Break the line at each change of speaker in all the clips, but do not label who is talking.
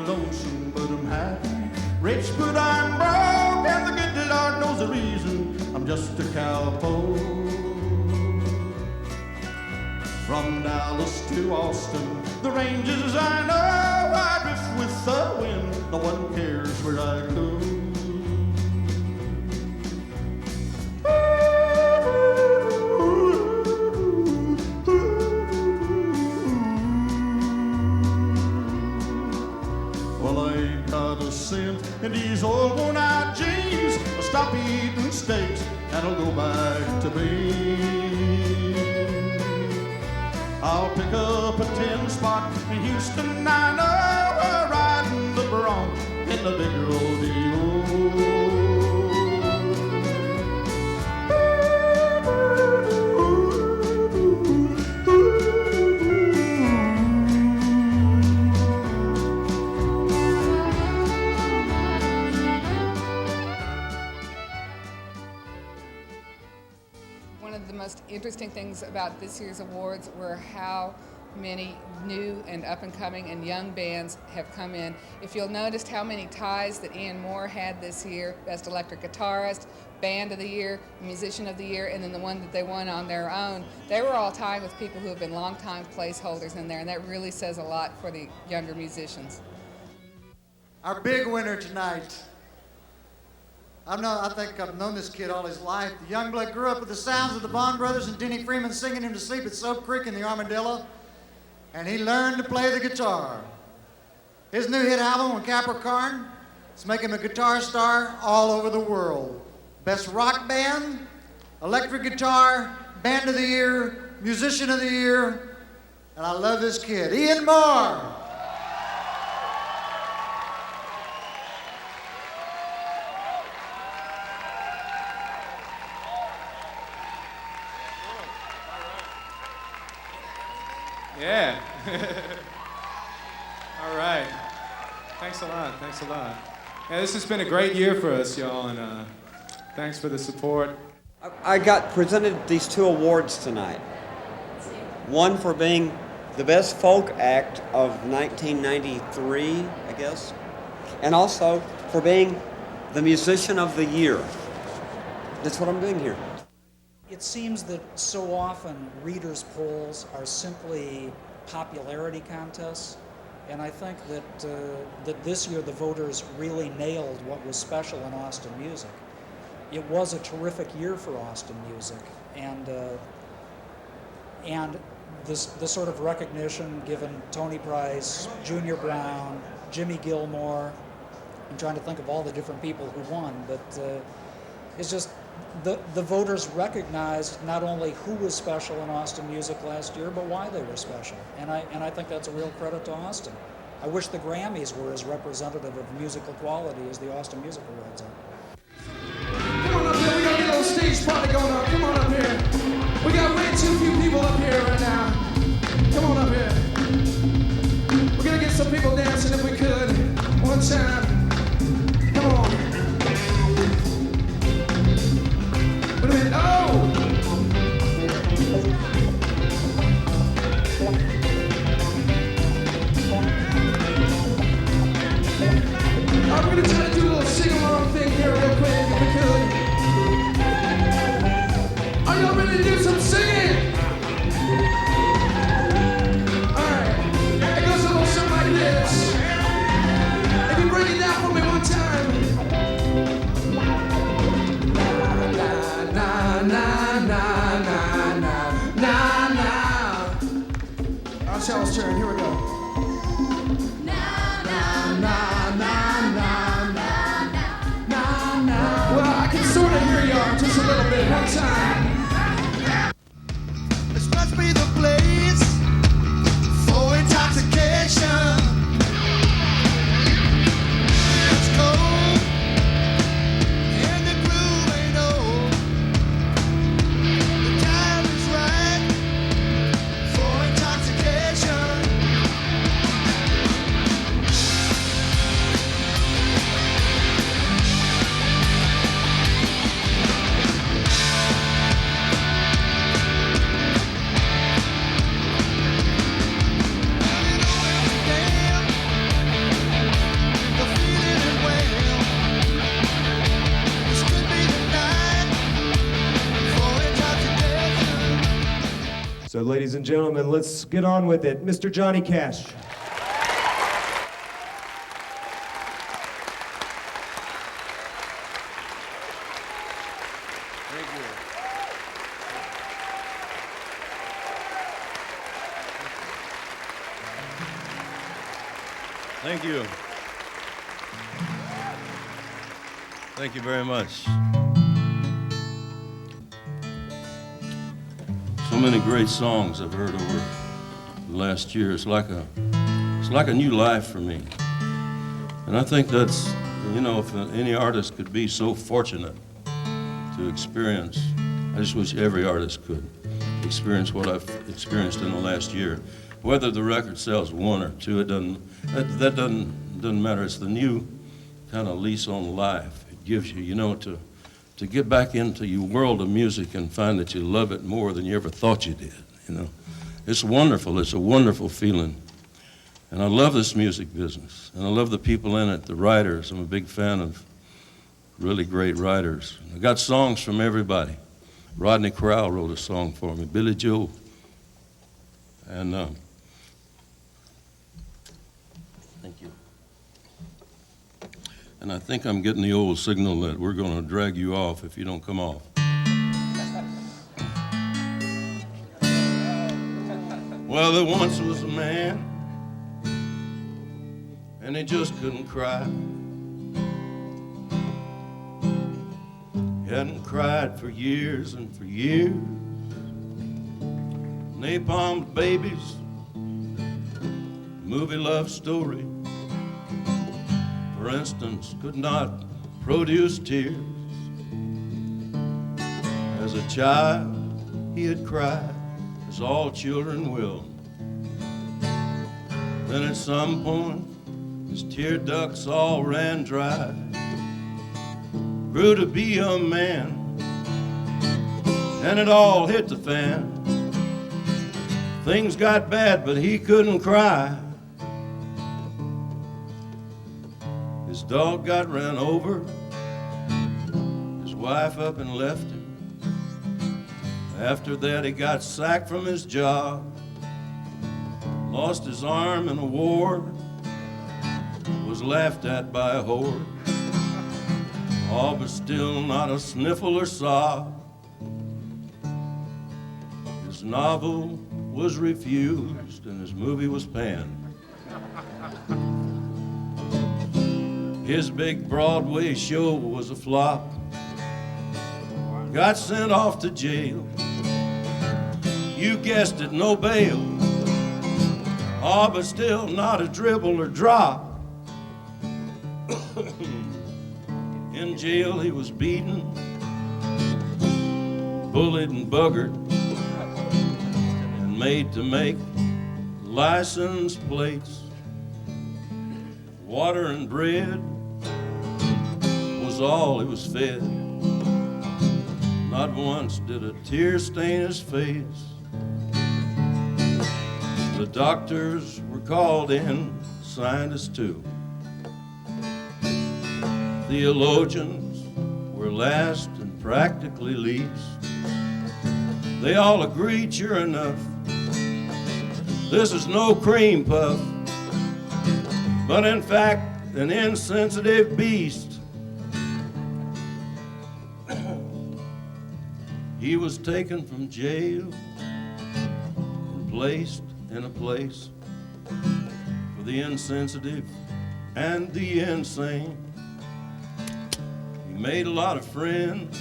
lonesome, but I'm happy. Rich, but I'm broke, and the good Lord knows the reason. I'm just a cowboy. From Dallas to Austin, the ranges I know, I drift with the wind. No one cares where I go. Well, I ain't got a cent in these old worn-out jeans. I'll stop eating steaks and I'll go back to beans. I'll pick up a 10 spot in Houston, I know, riding the bronc in the big rodeo.
One of the most interesting things about this year's awards were how many new and up-and-coming and young bands have come in. If you'll notice how many ties that Ian Moore had this year, Best Electric Guitarist, Band of the Year, Musician of the Year, and then the one that they won on their own, they were all tying with people who have been long-time placeholders in there, and that really says a lot for the younger musicians.
Our big winner tonight. I think I've known this kid all his life. The young blood grew up with the sounds of the Bond Brothers and Denny Freeman singing him to sleep at Soap Creek in the Armadillo, and he learned to play the guitar. His new hit album on Capricorn is making him a guitar star all over the world. Best rock band, electric guitar, Band of the Year, Musician of the Year, and I love this kid, Ian Moore.
Yeah. All right. Thanks a lot. Thanks a lot. Yeah, this has been a great year for us, y'all, and thanks for the support.
I got presented these two awards tonight. One for being the best folk act of 1993, I guess, and also for being the musician of the year. That's what I'm doing here.
It seems that so often readers' polls are simply popularity contests, and I think that that this year the voters really nailed what was special in Austin music. It was a terrific year for Austin music, and the sort of recognition given Tony Price, Junior Brown, Jimmie Gilmore. I'm trying to think of all the different people who won, but it's just the voters recognized not only who was special in Austin music last year, but why they were special, and I think that's a real credit to Austin. I wish the Grammys were as representative of musical quality as the Austin Music Awards are.
Come on up here, we got a little stage party going on. Come on up here. We got way too few people up here right now. Come on up here. We're gonna get some people dancing if we could. One time. Come on. Wait a minute. Oh! We're gonna try to do a little sing-along thing here real quick if we could. Are y'all ready to do some singing? Alright, it goes a little something like this. If you break it down
ladies and gentlemen. Let's get on with it. Mr. Johnny Cash.
Thank you. Thank you very much. So many great songs I've heard over the last year. It's like a new life for me. And I think that's, you know, if any artist could be so fortunate to experience, I just wish every artist could experience what I've experienced in the last year. Whether the record sells one or two, that doesn't matter. It's the new kind of lease on life. It gives you, you know, to get back into your world of music and find that you love it more than you ever thought you did, you know. It's wonderful. It's a wonderful feeling. And I love this music business. And I love the people in it, the writers. I'm a big fan of really great writers. I got songs from everybody. Rodney Crowell wrote a song for me, Billy Joel. And thank you. And I think I'm getting the old signal that we're going to drag you off if you don't come off. Well, there once was a man, and he just couldn't cry. He hadn't cried for years and for years. Napalm babies, movie love story, for instance, could not produce tears. As a child, he had cried, as all children will. Then at some point, his tear ducts all ran dry. Grew to be a man, and it all hit the fan. Things got bad, but he couldn't cry. His dog got ran over, his wife up and left him. After that, he got sacked from his job, lost his arm in a war, was laughed at by a horde. Oh, but still not a sniffle or sob. His novel was refused and his movie was panned. His big Broadway show was a flop. Got sent off to jail. You guessed it, no bail. Oh, but still not a dribble or drop. In jail he was beaten, bullied and buggered, and made to make license plates. Water and bread was all he was fed. Not once did a tear stain his face. The doctors were called in, scientists too. Theologians were last and practically least. They all agreed, sure enough, this is no cream puff, but in fact an insensitive beast. He was taken from jail and placed in a place for the insensitive and the insane. He made a lot of friends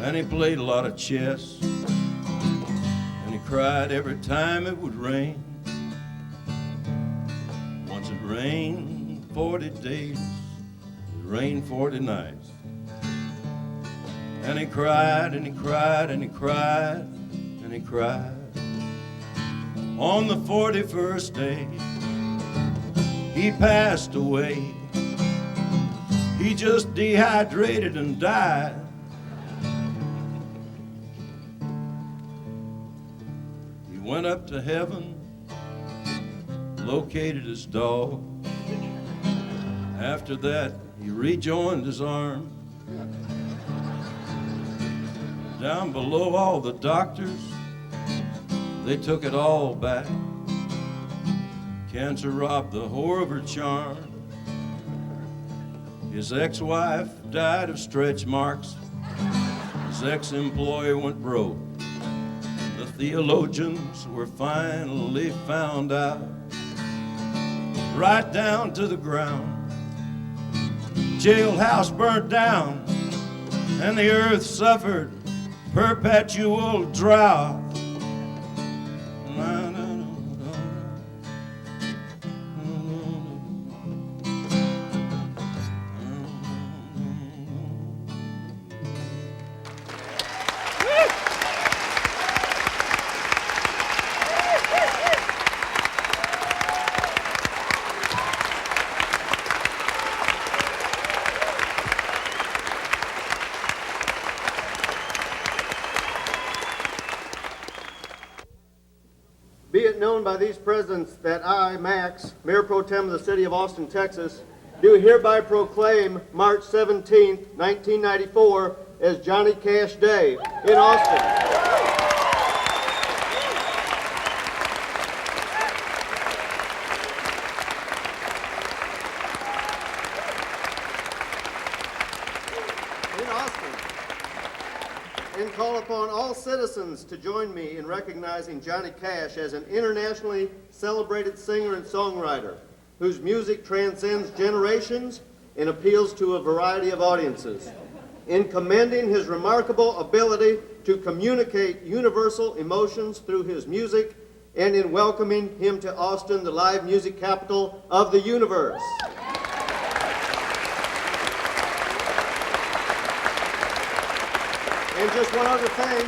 and he played a lot of chess, and he cried every time it would rain. Once it rained 40 days, it rained 40 nights. And he cried and he cried and he cried and he cried. On the 41st day, he passed away. He just dehydrated and died. He went up to heaven, located his dog. After that, he rejoined his arm. Down below, all the doctors they took it all back. Cancer robbed the whore of her charm. His ex-wife died of stretch marks. His ex-employee went broke. The theologians were finally found out, right down to the ground. Jailhouse burnt down, and the earth suffered perpetual drought.
Be it known by these presidents that I, Max, Mayor Pro Tem of the City of Austin, Texas, do hereby proclaim March 17, 1994 as Johnny Cash Day in Austin. And call upon all citizens to join me in recognizing Johnny Cash as an internationally celebrated singer and songwriter whose music transcends generations and appeals to a variety of audiences. In commending his remarkable ability to communicate universal emotions through his music, and in welcoming him to Austin, the live music capital of the universe. And just one other thing,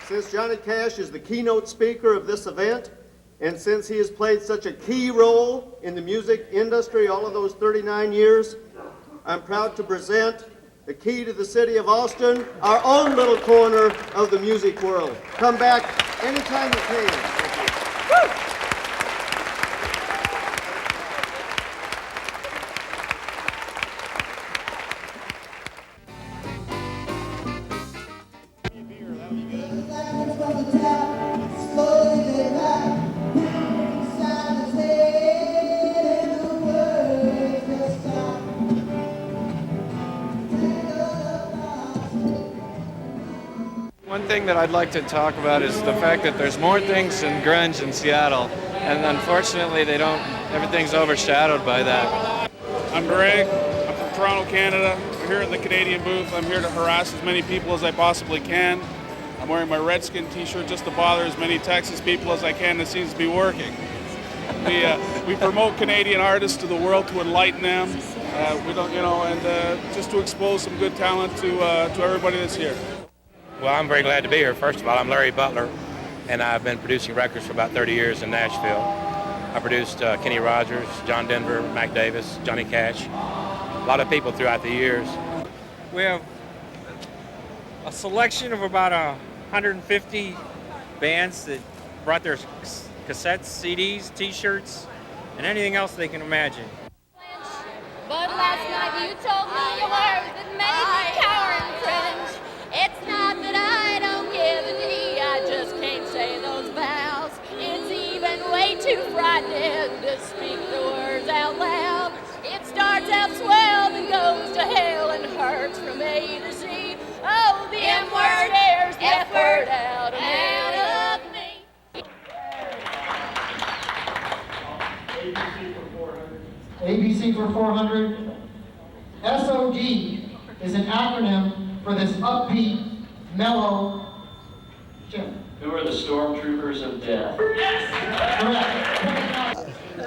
since Johnny Cash is the keynote speaker of this event, and since he has played such a key role in the music industry all of those 39 years, I'm proud to present the key to the city of Austin, our own little corner of the music world. Come back anytime you can.
One thing that I'd like to talk about is the fact that there's more things in grunge in Seattle, and unfortunately everything's overshadowed by that.
I'm Greg, I'm from Toronto, Canada. We're here in the Canadian booth. I'm here to harass as many people as I possibly can. I'm wearing my Redskin t-shirt just to bother as many Texas people as I can that seems to be working. We promote Canadian artists to the world to enlighten them. We don't, and just to expose some good talent to everybody that's here.
Well, I'm very glad to be here. First of all, I'm Larry Butler, and I've been producing records for about 30 years in Nashville. I produced Kenny Rogers, John Denver, Mac Davis, Johnny Cash, a lot of people throughout the years.
We have a selection of about 150 bands that brought their cassettes, CDs, t-shirts, and anything else they can imagine.
But last night you told me a word that made me cower and cringe. It's not that I don't give a D, I just can't say those vowels. It's even way too frightening to speak the words out loud. It starts out swell, then goes to hell and hurts from A to Z. Oh, the M-word scares the F-word out of me.
ABC for 400. SOD is an acronym for this upbeat, mellow Jim.
Who are the stormtroopers of death?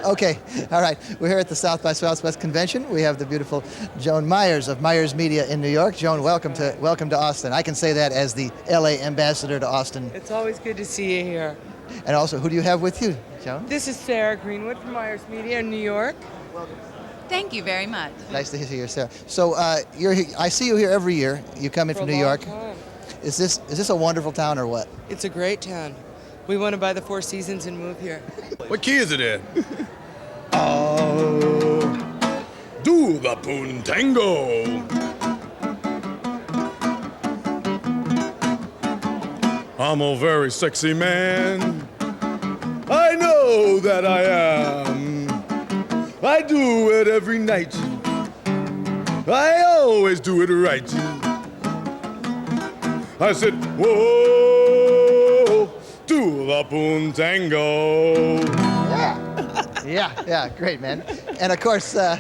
Okay, all right. We're here at the South by Southwest Convention. We have the beautiful Joan Myers of Myers Media in New York. Joan, welcome to Austin. I can say that as the LA ambassador to Austin.
It's always good to see you here.
And also, who do you have with you, Joan?
This is Sarah Greenwood from Myers Media in New York.
Welcome.
Thank you very much.
Nice to see you, Sarah. So I see you here every year. You come in from New York.
Time.
Is this a wonderful town or what?
It's a great town. We want to buy the Four Seasons and move here.
What key is it in? Do the puntango. I'm a very sexy man. I know that I am. I do it every night. I always do it right. I said, whoa, to the puntango.
Yeah, great, man. And of course, and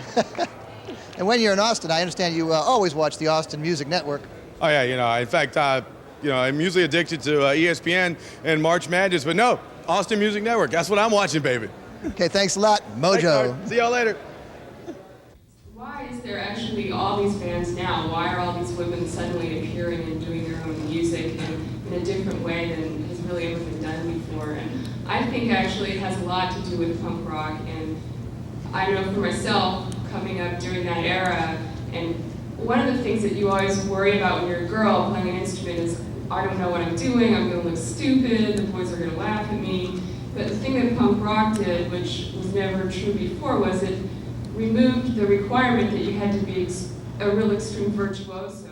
when you're in Austin, I understand you always watch the Austin Music Network.
Oh yeah, in fact, I'm usually addicted to ESPN and March Madness, but no, Austin Music Network. That's what I'm watching, baby.
Okay, thanks a lot, Mojo.
See y'all later.
Why is there actually all these bands now? Why are all these women suddenly appearing and doing their own music in a different way than has really ever been done before? And I think actually it has a lot to do with punk rock. And I know for myself, coming up during that era, and one of the things that you always worry about when you're a girl playing an instrument is, I don't know what I'm doing, I'm gonna look stupid, the boys are gonna laugh at me. But the thing that punk rock did, which was never true before, was it removed the requirement that you had to be a real extreme virtuoso.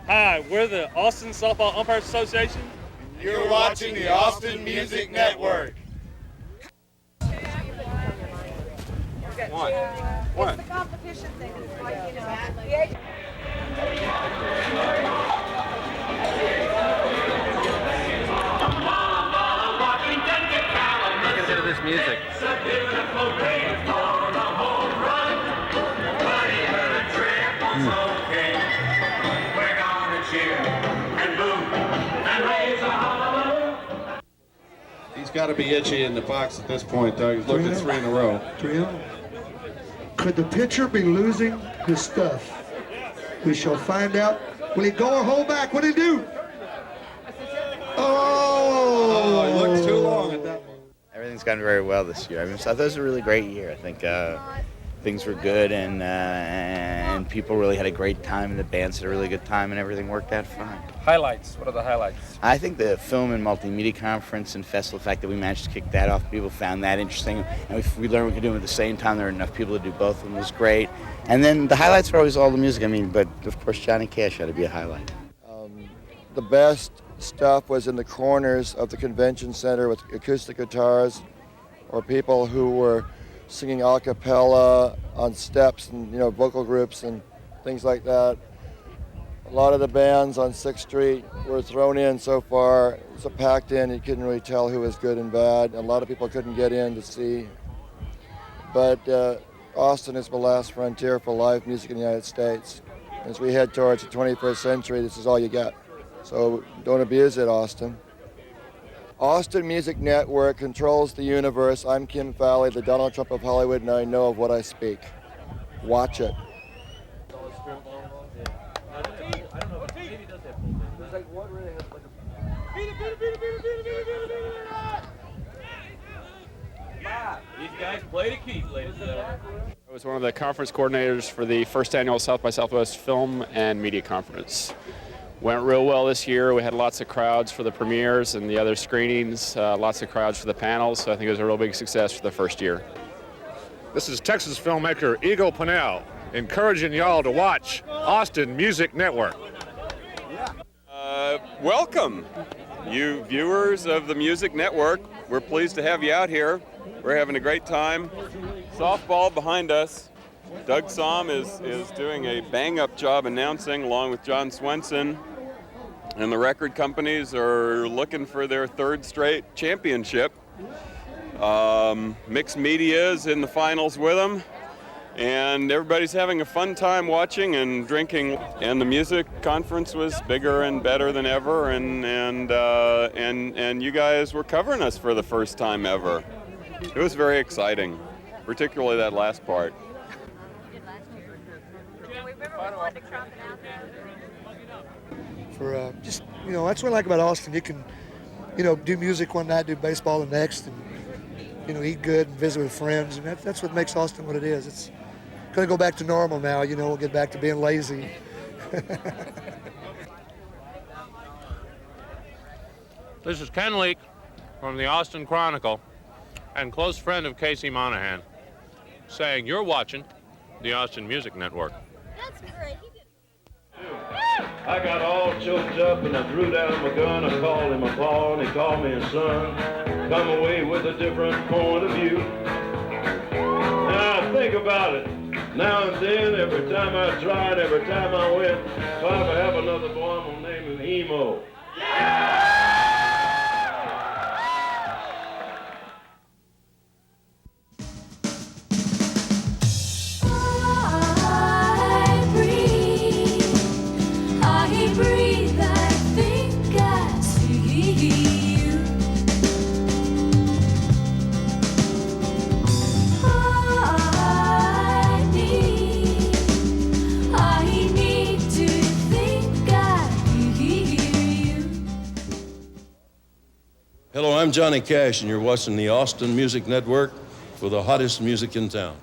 Hi, we're the Austin Softball Umpires Association.
You're watching the Austin Music Network.
One.
It's the competition thing. It's like,
Listen to this music.
He's got to be itchy in the box at this point, though. He's looked at 3 in a row.
Could the pitcher be losing his stuff? We shall find out. Will he go or hold back? What did he do? Oh!
He looked too long at that one.
Everything's gone very well this year. I mean, so I thought it was a really great year. I think things were good, and people really had a great time, and the bands had a really good time, and everything worked out fine.
Highlights. What are the highlights?
I think the Film and Multimedia Conference and Festival, the fact that we managed to kick that off, people found that interesting, and we learned we could do them at the same time. There were enough people to do both of them. It was great. And then the highlights were always all the music. I mean, but of course Johnny Cash had to be a highlight.
The best stuff was in the corners of the convention center with acoustic guitars, or people who were singing a cappella on steps, and vocal groups and things like that. A lot of the bands on 6th Street were thrown in so far. It was packed in, you couldn't really tell who was good and bad. A lot of people couldn't get in to see. But Austin is the last frontier for live music in the United States. As we head towards the 21st century, this is all you get. So don't abuse it, Austin. Austin Music Network controls the universe. I'm Kim Fowley, the Donald Trump of Hollywood, and I know of what I speak. Watch it.
These guys play to keep, ladies and gentlemen.
I was one of the conference coordinators for the first annual South by Southwest Film and Media Conference. Went real well this year. We had lots of crowds for the premieres and the other screenings, lots of crowds for the panels, so I think it was a real big success for the first year.
This is Texas filmmaker Eagle Pennell, encouraging y'all to watch Austin Music Network.
Welcome, you viewers of the Music Network. We're pleased to have you out here. We're having a great time. Softball behind us. Doug Sahm is doing a bang-up job announcing along with John Swenson. And the record companies are looking for their 3rd straight championship. Mixed media is in the finals with them. And everybody's having a fun time watching and drinking. And the music conference was bigger and better than ever. And you guys were covering us for the first time ever. It was very exciting, particularly that last part.
For just, that's what I like about Austin. You can, do music one night, do baseball the next, and, eat good and visit with friends. And that's what makes Austin what it is. It's going to go back to normal now. We'll get back to being lazy.
This is Ken Leake from the Austin Chronicle and close friend of Casey Monahan saying you're watching the Austin Music Network.
That's great.
I got all choked up and I threw down my gun. I called him a pa and he called me a son. Come away with a different point of view. Now I think about it. Now and then, every time I tried, every time I went, if I ever have another boy, I'm gonna name him Emo.
Hello, I'm Johnny Cash, and you're watching the Austin Music Network for the hottest music in town.